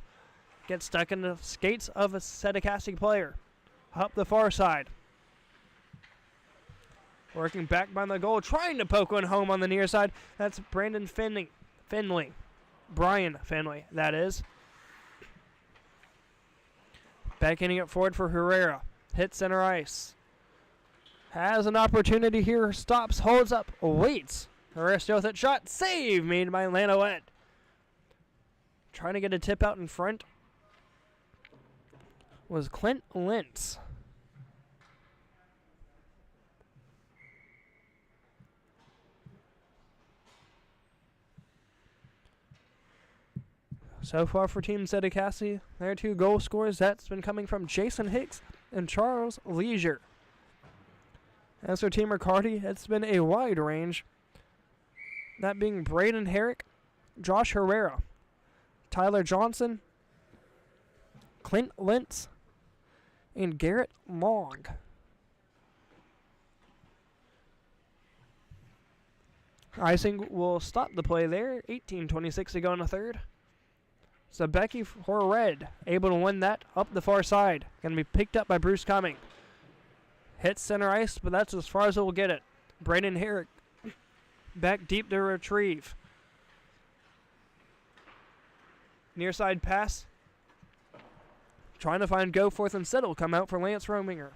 gets stuck in the skates of a Settacasi player. Up the far side. Working back by the goal, trying to poke one home on the near side. That's Brandon Finley. Brian Finley, that is. Backing it forward for Herrera. Hits center ice. Has an opportunity here. Stops, holds up, waits. Herrera still with it. Shot. Save made by Lanowet. Trying to get a tip out in front was Clint Lentz. So far for Team Settacasi, their 2 goal scorers, that's been coming from Jason Hicks and Charles Leisure. As for Team Riccardi, it's been a wide range. That being Braden Herrick, Josh Herrera, Tyler Johnson, Clint Lentz, and Garrett Long. Icing will stop the play there. 18:26 to go in the third. Settacasi for red, able to win that up the far side. Going to be picked up by Bruce Cumming. Hits center ice, but that's as far as it will get it. Braden Herrick back deep to retrieve. Near side pass. Trying to find Goforth instead. Will come out for Lance Rominger.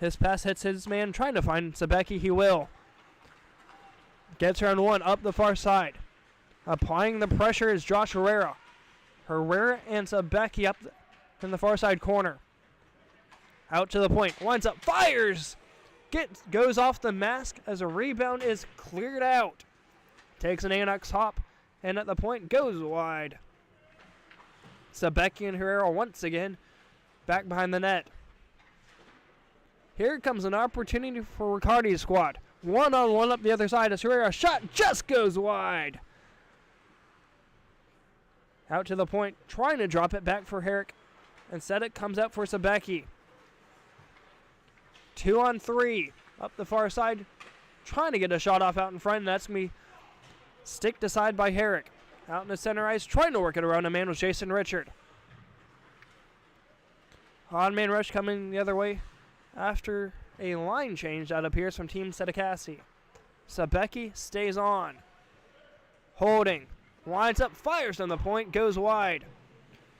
His pass hits his man. Trying to find Settacasi. He will. Gets her on one up the far side. Applying the pressure is Josh Herrera. Herrera and Settacasi up in the far side corner. Out to the point. Winds up. Fires! Goes off the mask as a rebound is cleared out. Takes an Annex hop. And at the point goes wide. Settacasi and Herrera once again back behind the net. Here comes an opportunity for Riccardi's squad. 1-on-1 up the other side as Herrera shot just goes wide. Out to the point, trying to drop it back for Herrick. Instead it comes out for Settacasi. 2-on-3 up the far side. Trying to get a shot off out in front, and that's going to be sticked aside by Herrick. Out in the center ice, trying to work it around a man was Jason Richard. Odd man rush coming the other way after a line change that appears from Team Settacasi. Settacasi stays on. Holding. Winds up, fires on the point, goes wide.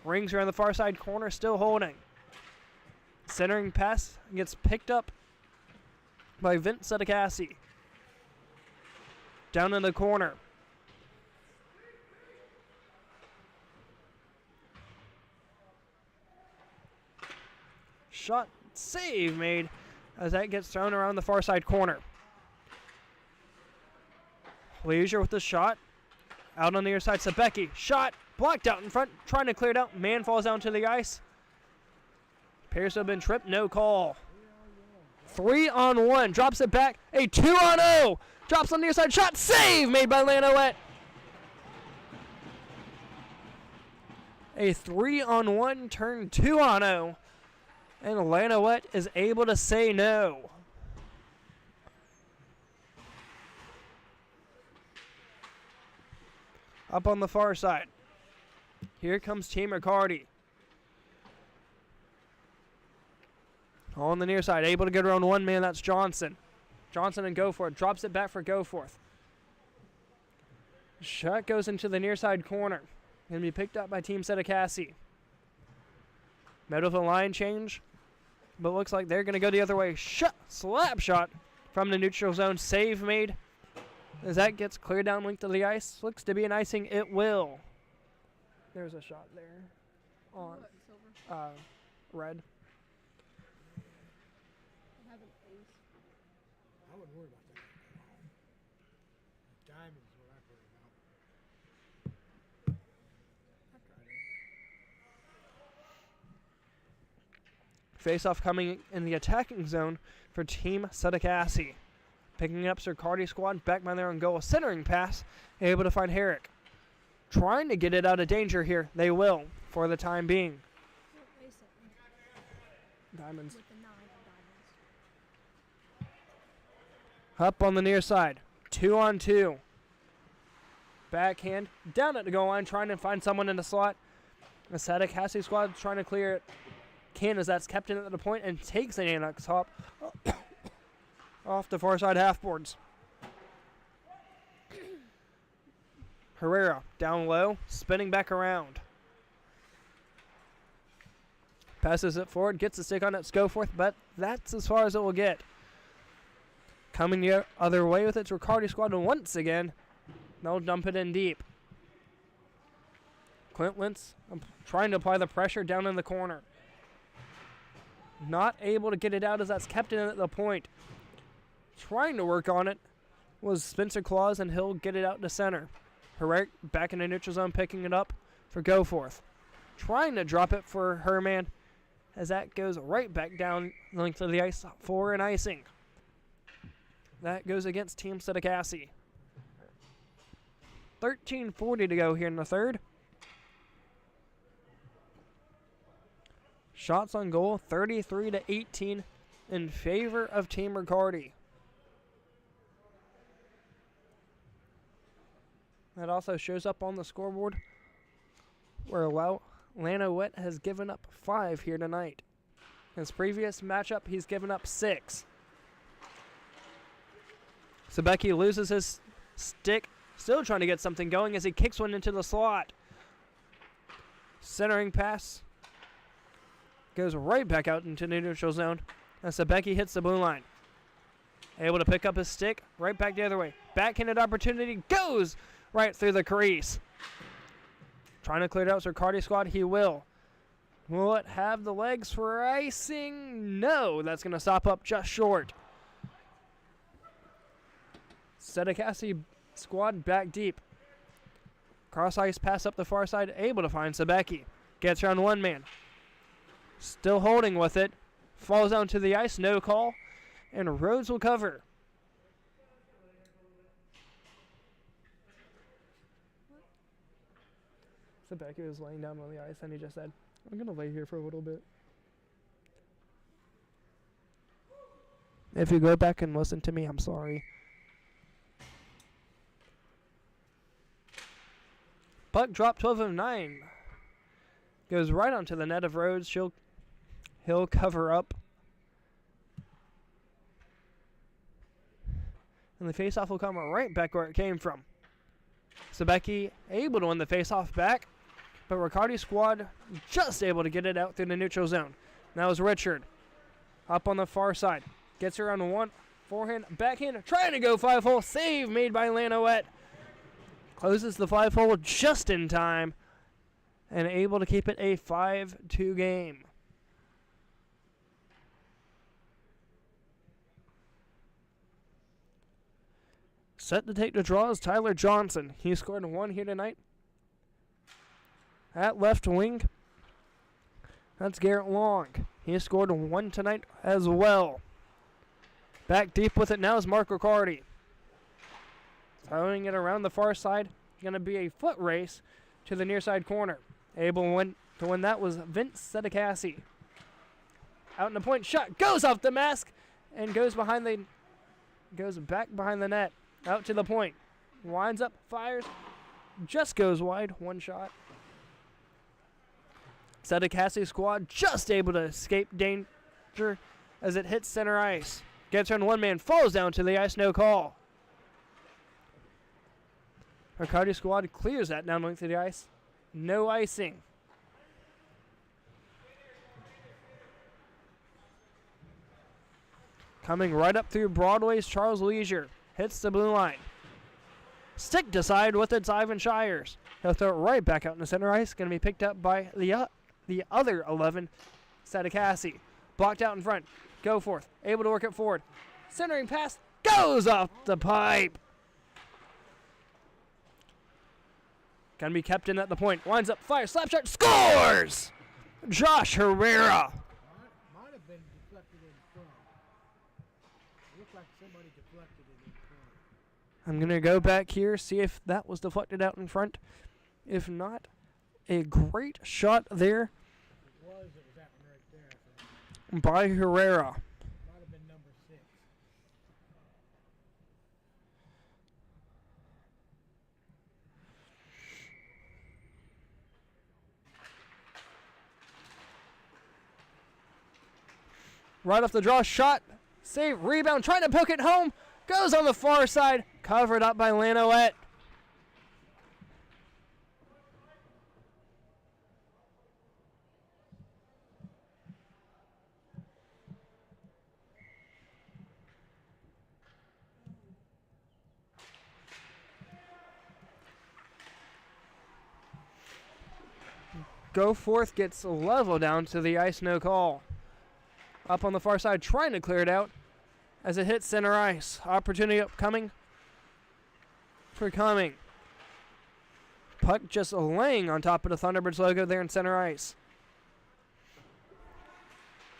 Rings her on the far side corner, still holding. Centering pass gets picked up by Vince Settacasi. Down in the corner. Shot save made as that gets thrown around the far side corner. Leisure with the shot. Out on the other side, Settacasi. Shot. Blocked out in front. Trying to clear it out. Man falls down to the ice. Appears to have been tripped. No call. 3-on-1. Drops it back. A 2-on-0. Drops on the other side. Shot. Save made by Lanowet. A 3-on-1 turned 2-on-0. And Lanowet is able to say no. Up on the far side. Here comes Team Riccardi. On the near side, able to get around one man, that's Johnson. Johnson and Goforth. Drops it back for Goforth. Shot goes into the near side corner. Going to be picked up by Team Settacasi. Middle of the line change. But looks like they're going to go the other way. Slap shot from the neutral zone. Save made. As that gets cleared down length of the ice. Looks to be an icing. It will. There's a shot there. On What, silver? red. I have an ace. I wouldn't worry about that at all. Diamonds is what I worry about. I've tried it. Face-off coming in the attacking zone for Team Settacasi. Picking up Riccardi squad back by their own goal. Centering pass. Able to find Herrick. Trying to get it out of danger here. They will for the time being. What ace it? Diamonds. With the 9 of diamonds. Up on the near side. 2-on-2. backhand down at the goal line, trying to find someone in the slot. The Settacasi squad trying to clear it. Can as that's kept in at the point and takes an Annex hop off the far side half boards. Herrera down low, spinning back around. Passes it forward, gets the stick on it, Scoforth, but that's as far as it will get. Coming the other way with its Riccardi squad once again. They'll dump it in deep. Clint Lentz trying to apply the pressure down in the corner. Not able to get it out as that's kept in at the point. Trying to work on it was Spencer Claus, and he'll get it out to center. Herrera back in the neutral zone, picking it up for Goforth. Trying to drop it for Herman as that goes right back down the length of the ice for an icing. That goes against Team Settacasi. 13:40 to go here in the third. Shots on goal, 33-18 in favor of Team Riccardi. That also shows up on the scoreboard where Lanowet has given up 5 here tonight. His previous matchup, he's given up 6. Settacasi loses his stick, still trying to get something going as he kicks one into the slot. Centering pass goes right back out into the neutral zone as Settacasi hits the blue line. Able to pick up his stick, right back the other way. Backhanded opportunity goes right through the crease. Trying to clear it out with Riccardi squad, he will. Will it have the legs for icing? No, that's going to stop up just short. Settacasi squad back deep. Cross ice pass up the far side, able to find Settacasi. Gets around one man. Still holding with it. Falls down to the ice, no call. And Rhodes will cover. Settacasi was laying down on the ice and he just said, I'm going to lay here for a little bit. If you go back and listen to me, I'm sorry. Puck drop 12 of 9. Goes right onto the net of Rhodes. He'll cover up. And the faceoff will come right back where it came from. Settacasi able to win the faceoff back, but Riccardi squad just able to get it out through the neutral zone. Now is Richard up on the far side. Gets around one forehand, backhand, trying to go 5-hole. Save made by Lanowet. Closes the 5-hole just in time and able to keep it a 5-2 game. Set to take the draw is Tyler Johnson. He scored 1 here tonight. At left wing, that's Garrett Long. He scored 1 tonight as well. Back deep with it now is Mark Riccardi. Throwing it around the far side. Going to be a foot race to the near side corner. Able to win that was Vince Settacasi. Out in the point, shot goes off the mask and goes back behind the net. Out to the point. Winds up, fires, just goes wide. 1 shot. Settacasi squad just able to escape danger as it hits center ice. Gets around one man, falls down to the ice, no call. Riccardi squad clears that down length of the ice. No icing. Coming right up through Broadway's Charles Leisure. Hits the blue line. Stick to side with its Ivan Shires. He'll throw it right back out in the center ice. Going to be picked up by the other 11, Settacasi. Blocked out in front. Goforth. Able to work it forward. Centering pass. Goes off the pipe. Going to be kept in at the point. Winds up. Fire. Slap shot. Scores! Josh Herrera. Might have been deflected in front. Looked like somebody deflected it in front. I'm going to go back here, see if that was deflected out in front. If not, a great shot there It was that one right there, I think. by Herrera. Might have been number 6. Right off the draw, shot, save, rebound, trying to poke it home. Goes on the far side, covered up by Lanowette. Goforth gets level down to the ice, no call. Up on the far side, trying to clear it out as it hits center ice. Opportunity upcoming for Cumming. Puck just laying on top of the Thunderbirds logo there in center ice.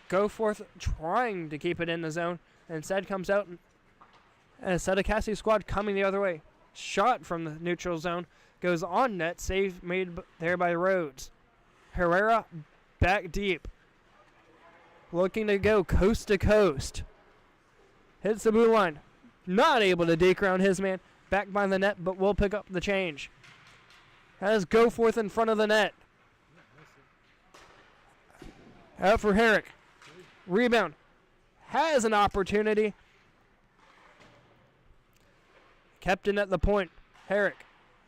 Goforth trying to keep it in the zone. Instead comes out and a Settacasi squad coming the other way. Shot from the neutral zone. Goes on net. Save made there by Rhodes. Herrera back deep. Looking to go coast to coast. Hits the blue line. Not able to deke around his man. Back by the net, but will pick up the change. Has Goforth in front of the net. Out for Herrick. Rebound. Has an opportunity. Kept in at the point. Herrick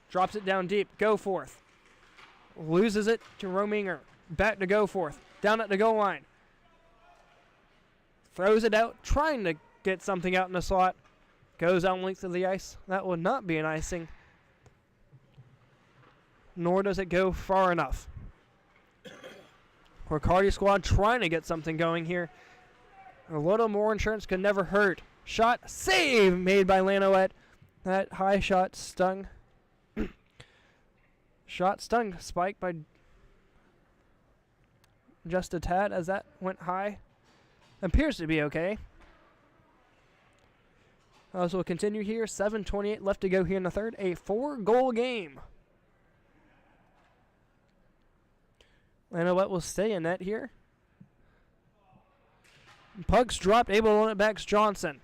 drops it down deep. Goforth. Loses it to Rominger. Back to Goforth. Down at the goal line. Throws it out. Trying to get something out in the slot. Goes out length of the ice. That would not be an icing. Nor does it go far enough. Riccardi squad trying to get something going here. A little more insurance could never hurt. Shot. Save made by Lanowette. That high shot stung. Shot stung. Spiked by just a tad as that went high. Appears to be okay. So we'll continue here. 7:28 left to go here in the third. A 4-goal game. Lanowette will stay in net here. Puck's dropped. Able to run it back. Johnson.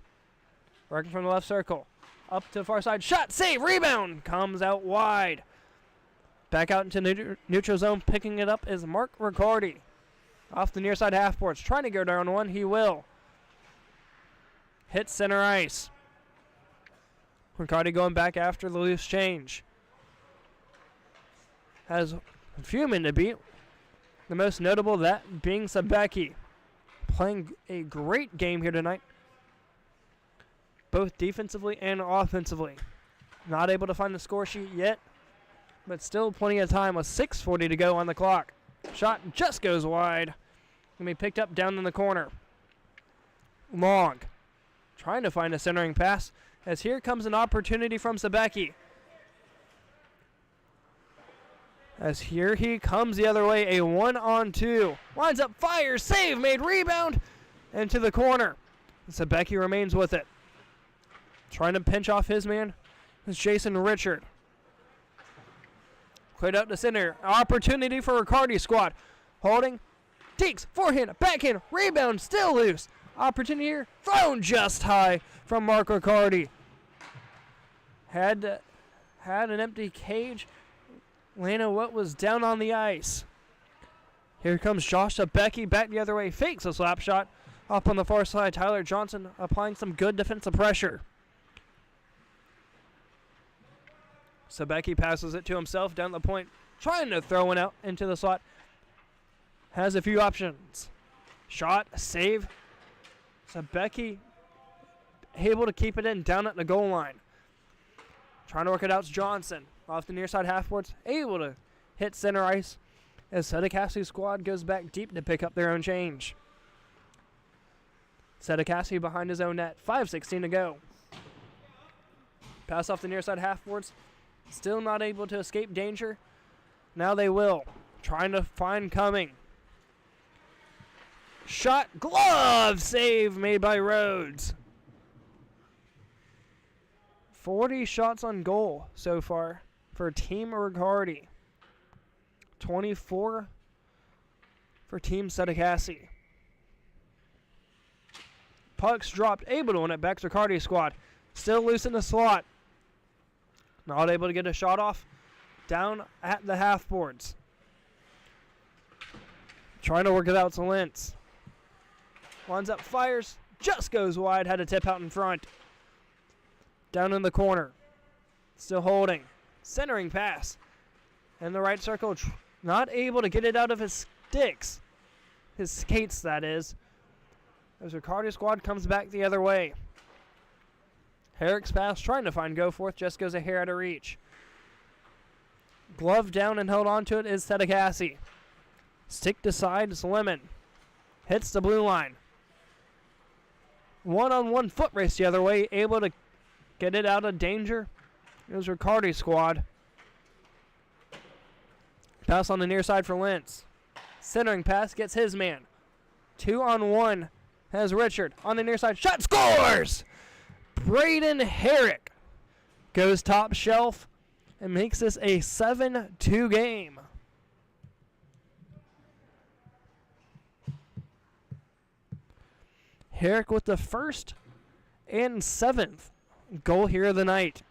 Working from the left circle. Up to the far side. Shot. Save. Rebound. Comes out wide. Back out into neutral zone. Picking it up is Mark Riccardi. Off the near side half boards. Trying to go down one. He will. Hit center ice. Riccardi going back after the loose change. Has a few men to beat. The most notable that being Settacasi. Playing a great game here tonight. Both defensively and offensively. Not able to find the score sheet yet. But still plenty of time with 6:40 to go on the clock. Shot just goes wide. Gonna be picked up down in the corner. Long. Trying to find a centering pass. As here comes an opportunity from Settacasi. As here he comes the other way. A 1-on-2. Lines up, fires, save, made, rebound. Into the corner. Settacasi remains with it. Trying to pinch off his man is Jason Richard. Cleared out to center. Opportunity for Riccardi squad. Holding. Deeks. Forehand. Backhand. Rebound. Still loose. Opportunity here. Thrown just high from Mark Riccardi. Had an empty cage. Lanowette was down on the ice. Here comes Josh Settacasi back the other way. Fakes a slap shot. Up on the far side. Tyler Johnson applying some good defensive pressure. Settacasi passes it to himself down the point. Trying to throw one out into the slot. Has a few options. Shot, save. Settacasi able to keep it in down at the goal line. Trying to work it out to Johnson. Off the near side half boards. Able to hit center ice. As Settacasi squad goes back deep to pick up their own change. Settacasi behind his own net. 5:16 to go. Pass off the near side half boards. Still not able to escape danger. Now they will. Trying to find Cumming. Shot, glove, save made by Rhodes. 40 shots on goal so far for Team Riccardi. 24 for Team Settacasi. Puck's dropped, able to win it back to Riccardi squad. Still loose in the slot. Not able to get a shot off. Down at the half boards. Trying to work it out to Lentz. Winds up, fires, just goes wide, had a tip out in front. Down in the corner. Still holding. Centering pass. In the right circle, not able to get it out of his sticks. His skates, that is. As Riccardi's squad comes back the other way. Herrick's pass, trying to find Goforth, just goes a hair out of reach. Glove down and held onto it is Settacasi. Stick to side is Lemon. Hits the blue line. One-on-one foot race the other way, able to get it out of danger. It was Riccardi's squad. Pass on the near side for Lentz. Centering pass gets his man. 2-on-1 has Richard on the near side. Shot, scores! Braden Herrick goes top shelf and makes this a 7-2 game. Herrick with the first and 7th goal here of the night.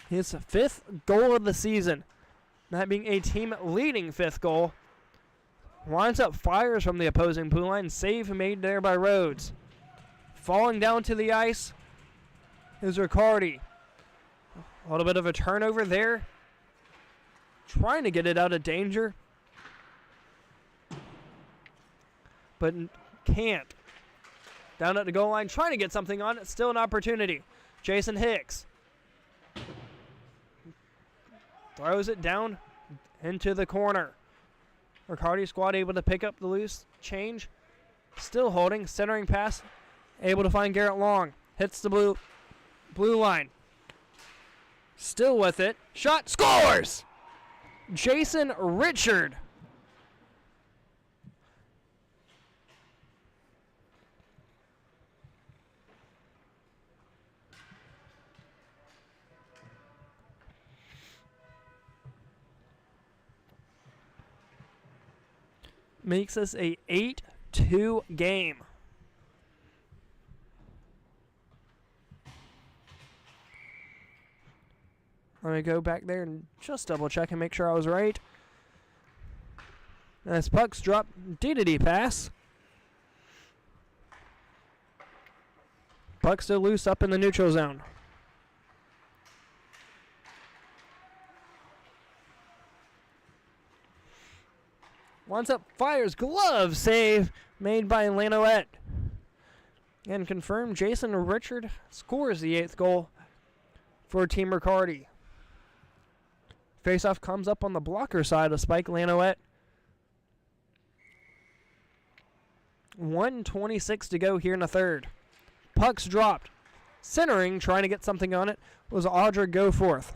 His 5th goal of the season. That being a team-leading 5th goal. Winds up, fires from the opposing blue line. Save made there by Rhodes. Falling down to the ice is Riccardi. A little bit of a turnover there. Trying to get it out of danger. But can't. Down at the goal line, trying to get something on it. Still an opportunity. Jason Hicks. Throws it down into the corner. Riccardi's squad able to pick up the loose change. Still holding. Centering pass. Able to find Garrett Long. Hits the blue line. Still with it. Shot. Scores! Jason Richard. Makes us a 8-2 game. Let me go back there and just double check and make sure I was right. As pucks drop, D-to-D pass. Puck still loose up in the neutral zone. Once up, fires, glove save made by Lanoette. And confirmed, Jason Richard scores the 8th goal for Team Riccardi. Faceoff comes up on the blocker side of Spike Lanoette. 1:26 to go here in the third. Puck's dropped. Centering, trying to get something on it, was Audra Goforth.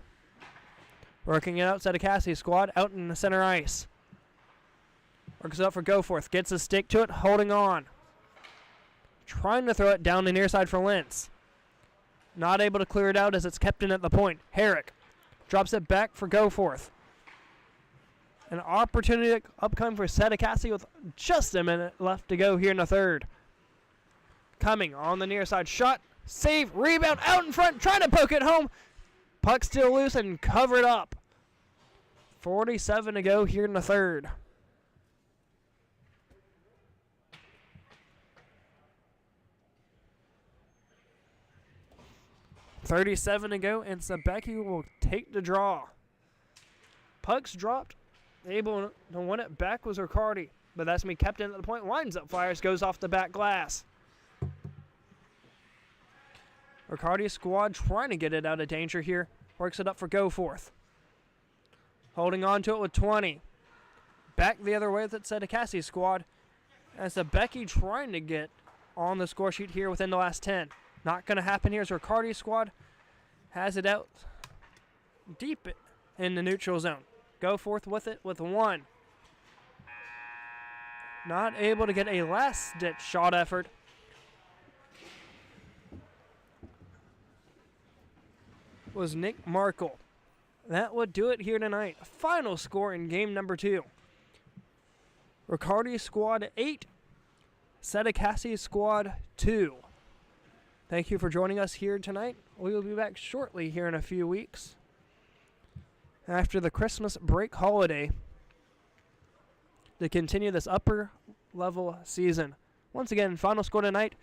Working it outside of Cassie's squad, out in the center ice. Works it up for Goforth. Gets a stick to it, holding on. Trying to throw it down the near side for Lentz. Not able to clear it out as it's kept in at the point. Herrick drops it back for Goforth. An opportunity upcoming for Settacasi with just a minute left to go here in the third. Coming on the near side. Shot. Save. Rebound out in front. Trying to poke it home. Puck still loose and covered up. 47 to go here in the third. $37 to go, and Settacasi will take the draw. Puck's dropped. Able to win it back was Riccardi, but that's me kept in at the point. Winds up, fires, goes off the back glass. Riccardi's squad trying to get it out of danger here. Works it up for Goforth. Holding on to it with 20. Back the other way with it, Settacasi's squad. As Settacasi trying to get on the score sheet here within the last 10. Not going to happen here as Riccardi's squad has it out deep in the neutral zone. Goforth with it with 1. Not able to get a last-ditch shot effort. Was Nick Markle. That would do it here tonight. Final score in game number 2. Riccardi's squad 8. Settacasi's squad 2. Thank you for joining us here tonight. We will be back shortly here in a few weeks. after the Christmas break holiday to continue this upper level season. Once again, final score tonight,